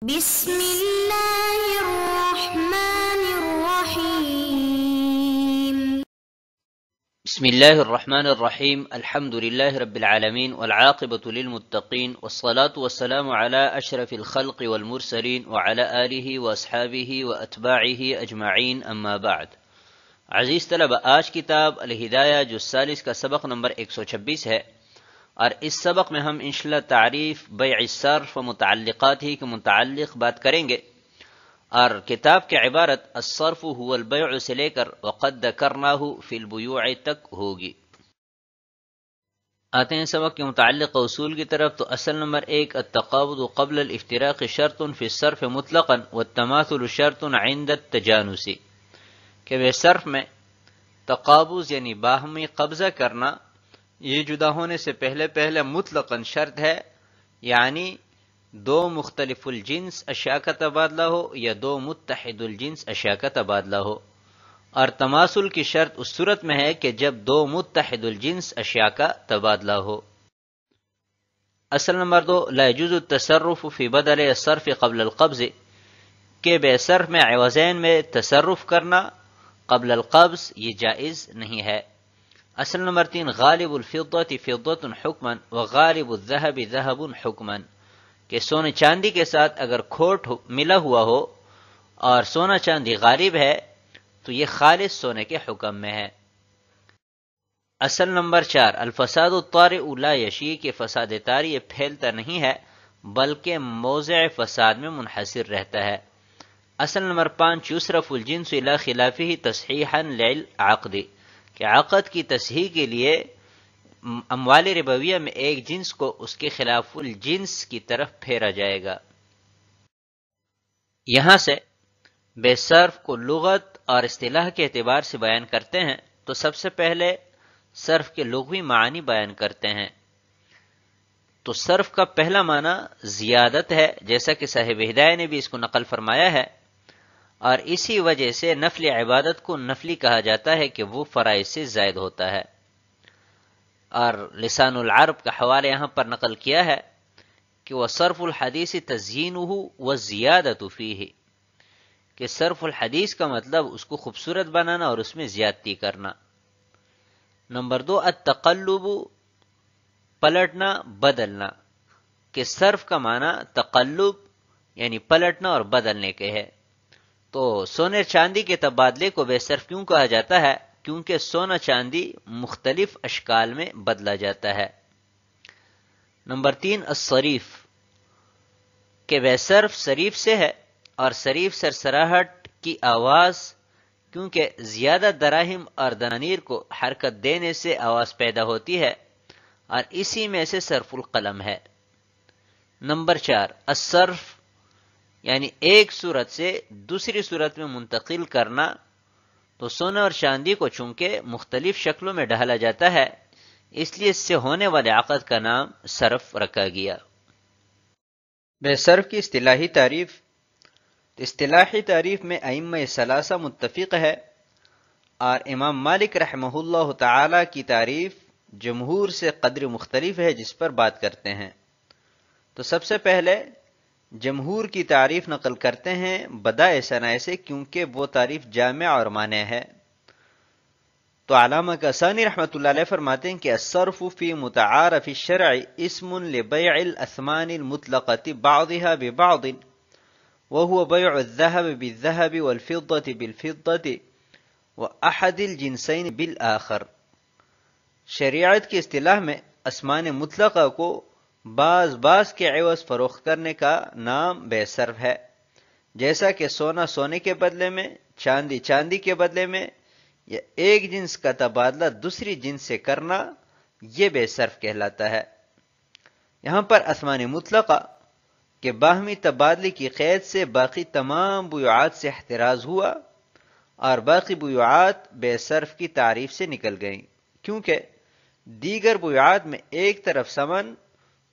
بسم اللہ الرحمن الرحیم بسم اللہ الرحمن الرحیم الحمد للہ رب العالمین والعاقبۃ للمتقین والصلاة والسلام علی اشرف الخلق والمرسلین وعلی آلہ واصحابہ واتباعہ اجمعین اما بعد۔ عزیز طلبہ، آج کتاب الہدایہ جز 40 کا سبق نمبر 126 ہے، اور اس سبق میں ہم انشاءاللہ تعریف بیع الصرف و متعلقات ہی کے متعلق بات کریں گے، اور کتاب کی عبارت الصرف هو البیع سے لے کر وقد ذکرناہ فی البیوع تک ہوگی۔ آتے ہیں سبق کے متعلق اصول کی طرف۔ تو اصل نمبر 1، التقابض قبل الافتراق شرط فی الصرف مطلقا والتماثل شرط عند التجانس، کہ وہ صرف میں تقابض یعنی باہمی قبضہ کرنا یہ جدا ہونے سے پہلے مطلقاً شرط ہے، یعنی دو مختلف الجنس اشیاء کا تبادلہ ہو یا دو متحد الجنس اشیاء کا تبادلہ ہو، اور تماثل کی شرط اس صورت میں ہے کہ جب دو متحد الجنس اشیاء کا تبادلہ ہو۔ اصل نمبر 2، لا يجوز التصرف فی بدل الصرف قبل القبض، کہ بے صرف میں عوضین میں تصرف کرنا قبل القبض یہ جائز نہیں ہے۔ اصل نمبر 3، غالب الفضة فضة حکما وغالب الذهب ذهب حکما، کہ سونے چاندی کے ساتھ اگر کھوٹ ملا ہوا ہو اور سونا چاندی غالب ہے تو یہ خالص سونے کے حکم میں ہے۔ اصل نمبر 4، الفساد الطارئ لا یشیع، کہ فساد طاری یہ پھیلتا نہیں ہے بلکہ موضع فساد میں منحصر رہتا ہے۔ اصل نمبر 5، یصرف الجنس الی خلافہ تصحیحا للعقد، کہ عقد کی تصحیح کے لیے اموال ربویہ میں ایک جنس کو اس کے خلاف الجنس کی طرف پھیرا جائے گا۔ یہاں سے بے صرف کو لغت اور اصطلاح کے اعتبار سے بیان کرتے ہیں، تو سب سے پہلے صرف کے لغوی معنی بیان کرتے ہیں۔ تو صرف کا پہلا معنی زیادت ہے، جیسا کہ صاحب ہدایہ نے بھی اس کو نقل فرمایا ہے، اور اسی وجہ سے نفل عبادت کو نفلی کہا جاتا ہے کہ وہ فرائض سے زائد ہوتا ہے۔ اور لسان العرب کا حوالہ یہاں پر نقل کیا ہے کہ وہ صرف الحدیث تزیینہ والزیادۃ فیہ، کہ صرف الحدیث کا مطلب اس کو خوبصورت بنانا اور اس میں زیادتی کرنا۔ نمبر 2، التقلب پلٹنا بدلنا، کہ صرف کا معنی تقلب یعنی پلٹنا اور بدلنے کے ہے۔ تو سونے چاندی کے تبادلے کو بے صرف کیوں کہا جاتا ہے؟ کیونکہ سونا چاندی مختلف اشکال میں بدلا جاتا ہے۔ نمبر 3، الصریف، کہ بے صرف صریف سے ہے، اور صریف سرسراہٹ کی آواز، کیونکہ زیادہ دراہم اور دنانیر کو حرکت دینے سے آواز پیدا ہوتی ہے، اور اسی میں سے صرف القلم ہے۔ نمبر 4، الصرف، یعنی ایک صورت سے دوسری صورت میں منتقل کرنا۔ تو سونا اور چاندی کو چونکہ مختلف شکلوں میں ڈھالا جاتا ہے، اس لیے اس سے ہونے والے عقد کا نام صرف رکھا گیا۔ بے صرف کی اصطلاحی تعریف، اصطلاحی تعریف میں ائمہ ثلاثہ متفق ہے، اور امام مالک رحمہ اللہ تعالی کی تعریف جمہور سے قدر مختلف ہے، جس پر بات کرتے ہیں۔ تو سب سے پہلے جمہور کی تعریف نقل کرتے ہیں بدائع ثناء سے، کیونکہ وہ تعریف جامع اور مانع ہے۔ تو علامہ کسانی رحمۃ اللہ علیہ فرماتے ہیں کہ الصرف فی متعارف الشرع اسم لبیع الاثمان المطلقۃ بعضها ببعض وهو بيع الذهب بالذهب والفضة بالفضة واحد الجنسين بالآخر۔ شریعت کی اصطلاح میں اسمان مطلقہ کو بعض کے عوض فروخت کرنے کا نام بے صرف ہے، جیسا کہ سونا سونے کے بدلے میں، چاندی چاندی کے بدلے میں، یا ایک جنس کا تبادلہ دوسری جنس سے کرنا، یہ بے صرف کہلاتا ہے۔ یہاں پر اسمان مطلقہ کے باہمی تبادلے کی قید سے باقی تمام بیوعات سے احتراز ہوا، اور باقی بیوعات بے صرف کی تعریف سے نکل گئیں، کیونکہ دیگر بیوعات میں ایک طرف ثمن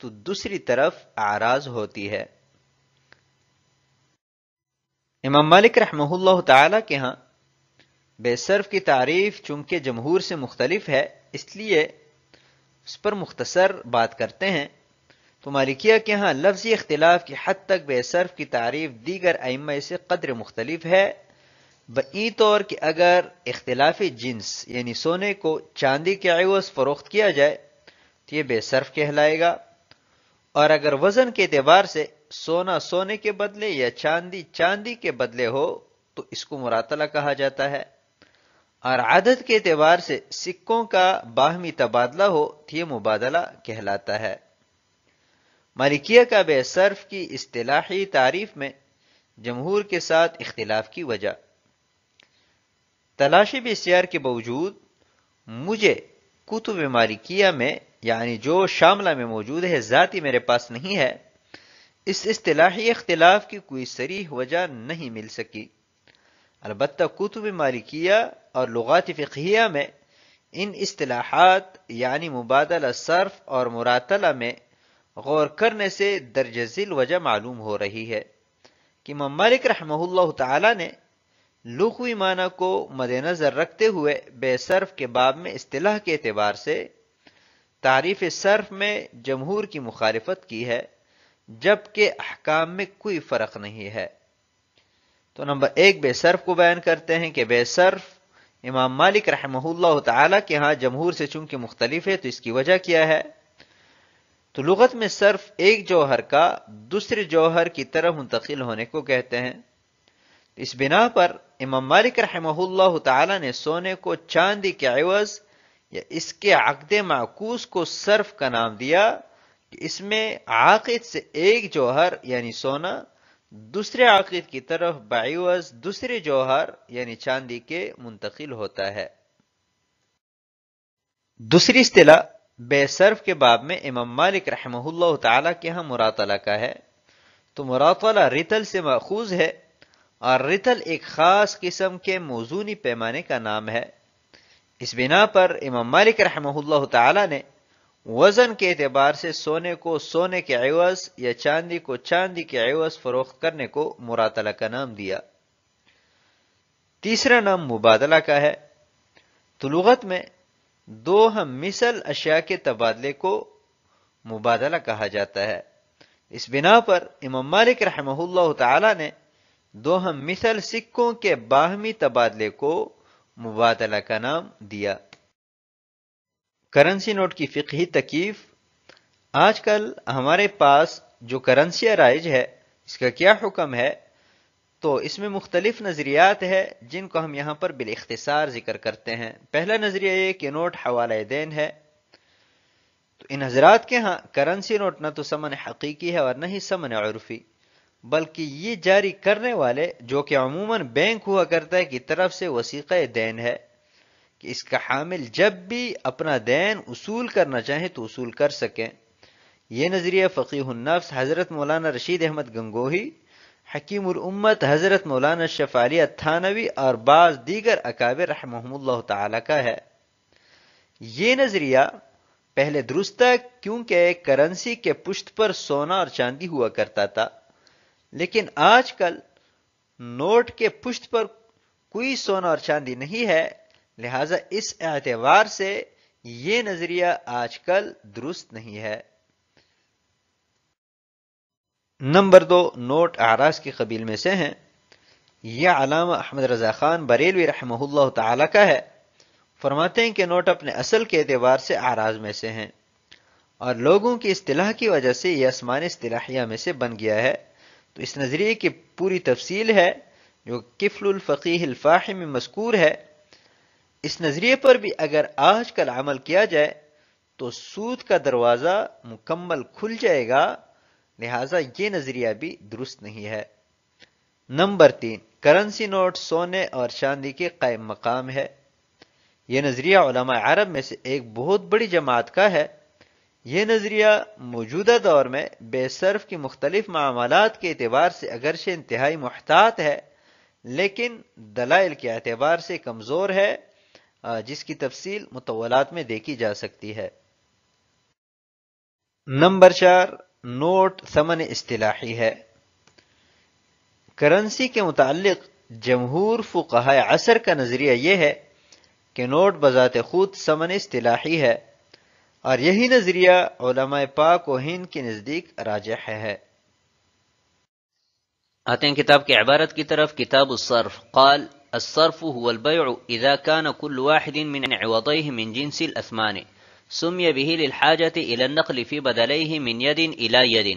تو دوسری طرف اعراض ہوتی ہے۔ امام مالک رحمہ اللہ تعالی کے ہاں بے صرف کی تعریف چونکہ جمہور سے مختلف ہے، اس لیے اس پر مختصر بات کرتے ہیں۔ تو مالکیہ کے ہاں لفظی اختلاف کی حد تک بے صرف کی تعریف دیگر ائمہ سے قدر مختلف ہے، بئی طور کہ اگر اختلافی جنس یعنی سونے کو چاندی کے عوض فروخت کیا جائے تو یہ بے صرف کہلائے گا، اور اگر وزن کے اعتبار سے سونا سونے کے بدلے یا چاندی چاندی کے بدلے ہو تو اس کو مراتلہ کہا جاتا ہے، اور عدد کے اعتبار سے سکوں کا باہمی تبادلہ ہو تو یہ مبادلہ کہلاتا ہے۔ مالکیہ کا بے صرف کی اصطلاحی تعریف میں جمہور کے ساتھ اختلاف کی وجہ، تلاشی بسیار کے باوجود مجھے کتب مالکیہ میں یعنی جو شاملہ میں موجود ہے ذاتی میرے پاس نہیں ہے، اس اصطلاحی اختلاف کی کوئی صریح وجہ نہیں مل سکی۔ البتہ کتب مالکیہ اور لغات فقہیہ میں ان اصطلاحات یعنی مبادلہ صرف اور مراتلہ میں غور کرنے سے درج ذیل وجہ معلوم ہو رہی ہے کہ امام مالک رحمہ اللہ تعالی نے لغوی معنی کو مد نظر رکھتے ہوئے بے صرف کے باب میں اصطلاح کے اعتبار سے تعریف صرف میں جمہور کی مخالفت کی ہے، جبکہ احکام میں کوئی فرق نہیں ہے۔ تو نمبر 1 بے صرف کو بیان کرتے ہیں کہ بے صرف امام مالک رحمہ اللہ تعالی کے ہاں جمہور سے چونکہ مختلف ہے تو اس کی وجہ کیا ہے؟ تو لغت میں صرف ایک جوہر کا دوسرے جوہر کی طرف منتقل ہونے کو کہتے ہیں۔ اس بنا پر امام مالک رحمہ اللہ تعالی نے سونے کو چاندی کے عوض یا اس کے عقد معکوس کو صرف کا نام دیا کہ اس میں عاقد سے ایک جوہر یعنی سونا دوسرے عاقد کی طرف بعوض دوسرے جوہر یعنی چاندی کے منتقل ہوتا ہے۔ دوسری اصطلاح بے صرف کے باب میں امام مالک رحمہ اللہ تعالی کے ہاں مراتلہ کا ہے۔ تو مراتلہ رتل سے ماخوذ ہے، اور رتل ایک خاص قسم کے موزونی پیمانے کا نام ہے۔ اس بنا پر امام مالک رحمہ اللہ تعالی نے وزن کے اعتبار سے سونے کو سونے کے عوض یا چاندی کو چاندی کے عوض فروخت کرنے کو مراتلہ کا نام دیا۔ تیسرا نام مبادلہ کا ہے۔ تو لغت میں دو ہم مثل اشیاء کے تبادلے کو مبادلہ کہا جاتا ہے۔ اس بنا پر امام مالک رحمہ اللہ تعالی نے دو ہم مثل سکوں کے باہمی تبادلے کو مبادلہ کا نام دیا۔ کرنسی نوٹ کی فقہی تکیف، آج کل ہمارے پاس جو کرنسیاں رائج ہے اس کا کیا حکم ہے؟ تو اس میں مختلف نظریات ہے جن کو ہم یہاں پر بالاختصار ذکر کرتے ہیں۔ پہلا نظریہ یہ کہ نوٹ حوالہ دین ہے۔ تو ان حضرات کے ہاں کرنسی نوٹ نہ تو ثمن حقیقی ہے اور نہ ہی ثمن عرفی، بلکہ یہ جاری کرنے والے جو کہ عموماً بینک ہوا کرتا ہے کی طرف سے وثیقہ دین ہے کہ اس کا حامل جب بھی اپنا دین اصول کرنا چاہے تو اصول کر سکیں۔ یہ نظریہ فقیہ النفس حضرت مولانا رشید احمد گنگوہی، حکیم الامت حضرت مولانا شفیع علی تھانوی اور بعض دیگر اکابر رحمہم اللہ تعالی کا ہے۔ یہ نظریہ پہلے درست تھا کیونکہ کرنسی کے پشت پر سونا اور چاندی ہوا کرتا تھا، لیکن آج کل نوٹ کے پشت پر کوئی سونا اور چاندی نہیں ہے، لہذا اس اعتبار سے یہ نظریہ آج کل درست نہیں ہے۔ نمبر 2 نوٹ اعراض کے قبیل میں سے ہیں۔ یہ علامہ احمد رضا خان بریلوی رحمہ اللہ تعالی کا ہے۔ فرماتے ہیں کہ نوٹ اپنے اصل کے اعتبار سے اعراض میں سے ہیں، اور لوگوں کی اصطلاح کی وجہ سے یہ اسمان اصطلاحیہ میں سے بن گیا ہے۔ تو اس نظریے کی پوری تفصیل ہے جو کفل الفقیہ الفاحم میں مذکور ہے۔ اس نظریے پر بھی اگر آج کل عمل کیا جائے تو سود کا دروازہ مکمل کھل جائے گا، لہٰذا یہ نظریہ بھی درست نہیں ہے۔ نمبر 3 کرنسی نوٹ سونے اور چاندی کے قائم مقام ہے۔ یہ نظریہ علماء عرب میں سے ایک بہت بڑی جماعت کا ہے۔ یہ نظریہ موجودہ دور میں بے صرف کی مختلف معاملات کے اعتبار سے اگرچہ انتہائی محتاط ہے، لیکن دلائل کے اعتبار سے کمزور ہے، جس کی تفصیل مطولات میں دیکھی جا سکتی ہے۔ نمبر 4 نوٹ ثمن اصطلاحی ہے۔ کرنسی کے متعلق جمہور فقہائے عصر کا نظریہ یہ ہے کہ نوٹ بذات خود ثمن اصطلاحی ہے، اور یہی نظریہ علماء پاک و ہند کے نزدیک راجح ہے۔ آتے ہیں کتاب کی عبارت کی طرف۔ کتاب الصرف قال الصرف هو البيع إذا كان كل واحد من عوضيه من جنس الأثمان سمي به للحاجة إلى النقل في بدليه من يد إلى يد،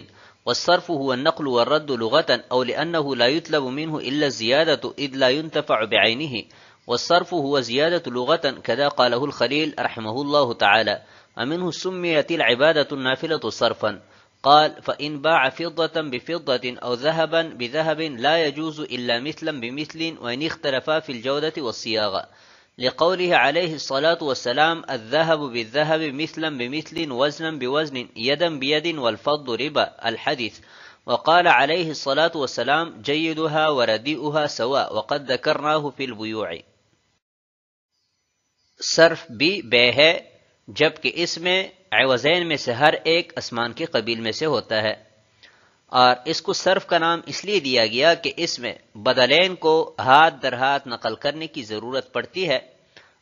والصرف هو النقل والرد لغة أو لأنه لا يطلب منه إلا الزيادة إذ لا ينتفع بعينه، والصرف هو زيادة لغة كذا قاله الخليل رحمه الله تعالى، ومنه سميت العبادة النافلة صرفا. قال فإن باع فضة بفضة أو ذهبا بذهب لا يجوز إلا مثلا بمثل وإن اختلفا في الجودة والصياغة، لقوله عليه الصلاة والسلام الذهب بالذهب مثلا بمثل وزنا بوزن يدا بيد والفض ربا الحديث، وقال عليه الصلاة والسلام جيدها ورديئها سواء وقد ذكرناه في البيوع. صرف بھی بے ہے جبکہ اس میں عوضین میں سے ہر ایک اسمان کے قبیل میں سے ہوتا ہے، اور اس کو صرف کا نام اس لیے دیا گیا کہ اس میں بدلین کو ہاتھ در ہاتھ نقل کرنے کی ضرورت پڑتی ہے،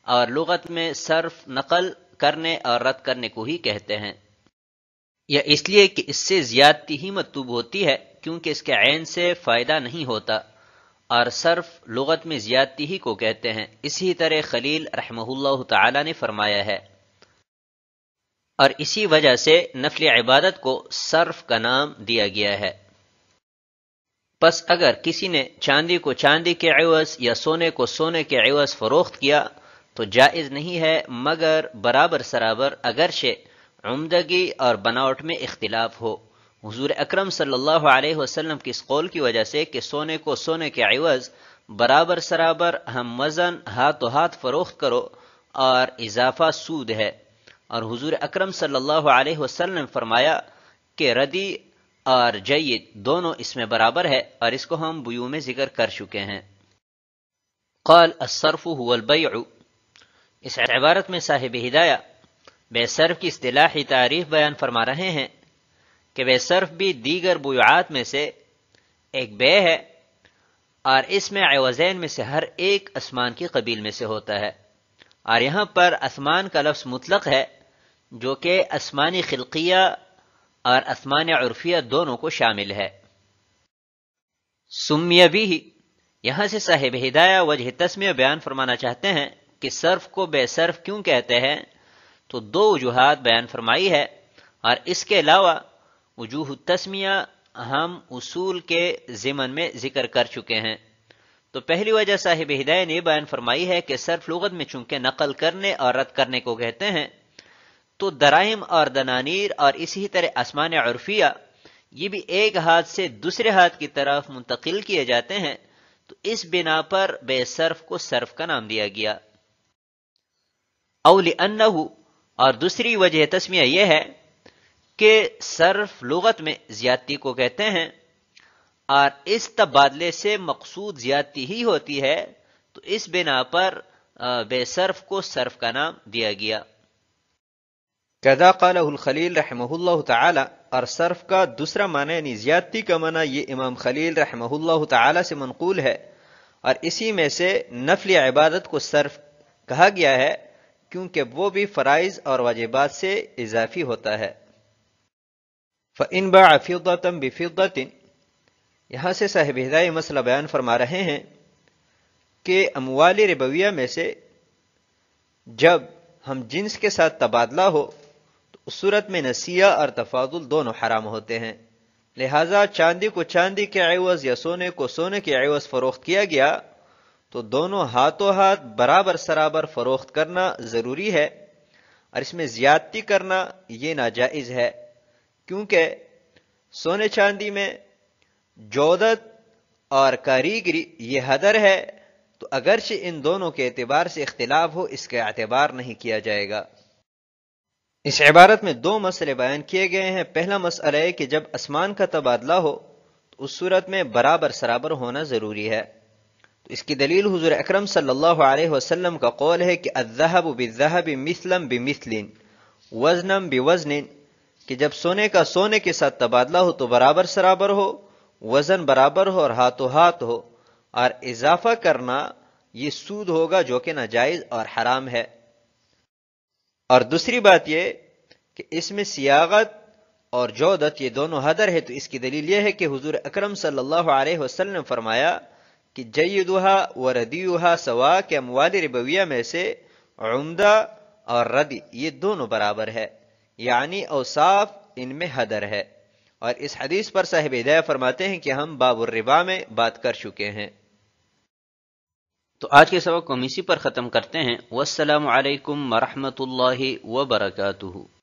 اور لغت میں صرف نقل کرنے اور رد کرنے کو ہی کہتے ہیں، یا اس لیے کہ اس سے زیادتی ہی مطلوب ہوتی ہے کیونکہ اس کے عین سے فائدہ نہیں ہوتا، اور صرف لغت میں زیادتی ہی کو کہتے ہیں۔ اسی طرح خلیل رحمہ اللہ تعالی نے فرمایا ہے، اور اسی وجہ سے نفل عبادت کو صرف کا نام دیا گیا ہے۔ پس اگر کسی نے چاندی کو چاندی کے عوض یا سونے کو سونے کے عوض فروخت کیا تو جائز نہیں ہے مگر برابر سرابر، اگرچہ عمدگی اور بناوٹ میں اختلاف ہو۔ حضور اکرم صلی اللہ علیہ وسلم کی اس قول کی وجہ سے کہ سونے کو سونے کے عوض برابر سرابر ہم وزن ہاتھوں ہاتھ فروخت کرو اور اضافہ سود ہے، اور حضور اکرم صلی اللہ علیہ وسلم نے فرمایا کہ ردی اور جید دونوں اس میں برابر ہے، اور اس کو ہم بیوع میں ذکر کر چکے ہیں۔ قال الصرف هو البيع، اس عبارت میں صاحب ہدایہ بے صرف کی اصطلاحی تعریف بیان فرما رہے ہیں کہ بے صرف بھی دیگر بیوعات میں سے ایک بے ہے، اور اس میں عوضین میں سے ہر ایک اسمان کی قبیل میں سے ہوتا ہے، اور یہاں پر اسمان کا لفظ مطلق ہے جو کہ اسمانی خلقیہ اور اسمان عرفیہ دونوں کو شامل ہے۔ سمیہ بھی، یہاں سے صاحب ہدایہ وجہ تسمیہ بیان فرمانا چاہتے ہیں کہ صرف کو بے صرف کیوں کہتے ہیں، تو دو وجوہات بیان فرمائی ہے، اور اس کے علاوہ وجوہ التسمیہ ہم اصول کے ضمن میں ذکر کر چکے ہیں۔ تو پہلی وجہ صاحب ہدایہ نے بیان فرمائی ہے کہ صرف لغت میں چونکہ نقل کرنے اور رد کرنے کو کہتے ہیں، تو دراہم اور دنانیر اور اسی طرح اسمان عرفیہ یہ بھی ایک ہاتھ سے دوسرے ہاتھ کی طرف منتقل کیے جاتے ہیں، تو اس بنا پر بے صرف کو صرف کا نام دیا گیا۔ او لأنہ، اور دوسری وجہ تسمیہ یہ ہے کہ صرف لغت میں زیادتی کو کہتے ہیں، اور اس تبادلے سے مقصود زیادتی ہی ہوتی ہے، تو اس بنا پر بے صرف کو صرف کا نام دیا گیا۔ کذا قالہ الخلیل رحمہ اللہ تعالی، اور صرف کا دوسرا معنی یعنی زیادتی کا معنی یہ امام خلیل رحمہ اللہ تعالی سے منقول ہے، اور اسی میں سے نفل عبادت کو صرف کہا گیا ہے کیونکہ وہ بھی فرائض اور واجبات سے اضافی ہوتا ہے۔ فَإِن بَاعَ فِضَّةً بِفِضَّةٍ، یہاں سے صاحب ہدایہ مسئلہ بیان فرما رہے ہیں کہ اموال ربویہ میں سے جب ہم جنس کے ساتھ تبادلہ ہو تو اس صورت میں نسیہ اور تفاضل دونوں حرام ہوتے ہیں، لہٰذا چاندی کو چاندی کے عوض یا سونے کو سونے کے عوض فروخت کیا گیا تو دونوں ہاتھوں ہاتھ برابر سرابر فروخت کرنا ضروری ہے، اور اس میں زیادتی کرنا یہ ناجائز ہے، کیونکہ سونے چاندی میں جودت اور کاریگری یہ حدر ہے، تو اگرچہ ان دونوں کے اعتبار سے اختلاف ہو اس کا اعتبار نہیں کیا جائے گا۔ اس عبارت میں دو مسئلے بیان کیے گئے ہیں۔ پہلا مسئلہ ہے کہ جب اسمان کا تبادلہ ہو تو اس صورت میں برابر سرابر ہونا ضروری ہے، تو اس کی دلیل حضور اکرم صلی اللہ علیہ وسلم کا قول ہے کہ الذهب بالذهب مثلا بمثل وزنا بوزن، کہ جب سونے کا سونے کے ساتھ تبادلہ ہو تو برابر سرابر ہو، وزن برابر ہو اور ہاتھوں ہاتھ ہو، اور اضافہ کرنا یہ سود ہوگا جو کہ ناجائز اور حرام ہے۔ اور دوسری بات یہ کہ اس میں سیاغت اور جودت یہ دونوں حدر ہے، تو اس کی دلیل یہ ہے کہ حضور اکرم صلی اللہ علیہ وسلم نے فرمایا کہ جیدھا و ردیھا سوا، کہ اموال ربویہ میں سے عمدہ اور ردی یہ دونوں برابر ہے، یعنی اوصاف ان میں حدر ہے۔ اور اس حدیث پر صاحب ہدایہ فرماتے ہیں کہ ہم باب الربا میں بات کر چکے ہیں۔ تو آج کے سبق کو ہم اسی پر ختم کرتے ہیں۔ والسلام علیکم ورحمۃ اللہ وبرکاتہ۔